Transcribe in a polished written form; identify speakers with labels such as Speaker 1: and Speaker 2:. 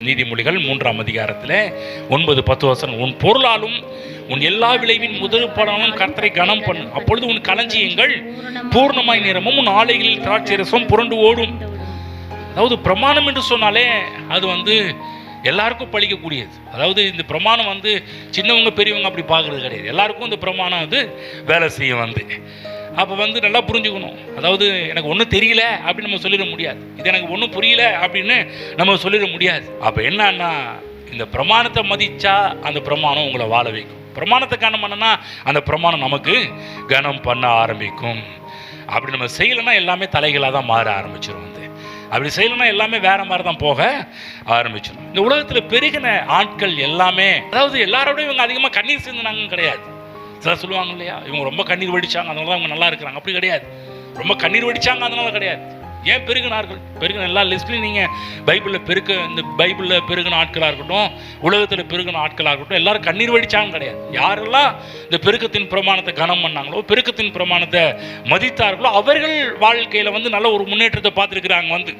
Speaker 1: நீதிமொழிகள் 3ஆம் அதிகாரத்தில் 9-10 வசனம். உன் பொருளாலும் உன் எல்லா விளைவின் முதல் பலனும் கர்த்தரை கனம் பண்ணு, அப்பொழுது உன் களஞ்சியங்கள் பூர்ணமாய் நிரம்பும், உன் ஆலைகளில் திராட்சை ரசம் புரண்டு ஓடும். அதாவது பிரமாணம் என்று சொன்னாலே அது எல்லாருக்கும் பழிக்கக்கூடியது. அதாவது இந்த பிரமாணம் சின்னவங்க பெரியவங்க அப்படி பார்க்கறது கிடையாது. எல்லாருக்கும் இந்த பிரமாணம் வேலை செய்ய அப்போ நல்லா புரிஞ்சுக்கணும். அதாவது எனக்கு ஒன்றும் தெரியல அப்படின்னு நம்ம சொல்லிட முடியாது. இது எனக்கு ஒன்றும் புரியல அப்படின்னு நம்ம சொல்லிட முடியாது. அப்போ என்னன்னா, இந்த பிரமாணத்தை மதிச்சா அந்த பிரமாணம் உங்களை வாழ வைக்கும். பிரமாணத்தை கனம் பண்ணனா அந்த பிரமாணம் நமக்கு கனம் பண்ண ஆரம்பிக்கும். அப்படி நம்ம செய்யலைன்னா எல்லாமே தலைகளாக தான் மாற ஆரம்பிச்சிடும். அப்படி செய்யலைன்னா எல்லாமே வேற மாதிரி தான் போக ஆரம்பிச்சிடும். இந்த உலகத்தில் பெருகின ஆட்கள் எல்லாமே, அதாவது எல்லாரோடையும் இவங்க அதிகமாக கண்ணீர் சிந்தினாங்கன்னு கிடையாது. சிலர் சொல்லுவாங்க இல்லையா, இவங்க ரொம்ப கண்ணீர் வடிச்சாங்க அதனால தான் அவங்க நல்லா இருக்கிறாங்க. அப்படி கிடையாது. ரொம்ப கண்ணீர் வடிச்சாங்க அதனால கிடையாது. ஏன் பெருகினார்கள்? பெருகின எல்லா லிஸ்ட்லையும் நீங்கள் இந்த பைபிளில் பெருகின ஆட்களாக இருக்கட்டும், உலகத்தில் பெருகின ஆட்களாக இருக்கட்டும், எல்லாரும் கண்ணீர் வடிச்சாங்க கிடையாது. யாரெல்லாம் இந்த பெருக்கத்தின் பிரமாணத்தை கனம் பண்ணாங்களோ, பெருக்கத்தின் பிரமாணத்தை மதித்தார்களோ, அவர்கள் வாழ்க்கையில் நல்ல ஒரு முன்னேற்றத்தை பார்த்துருக்குறாங்க.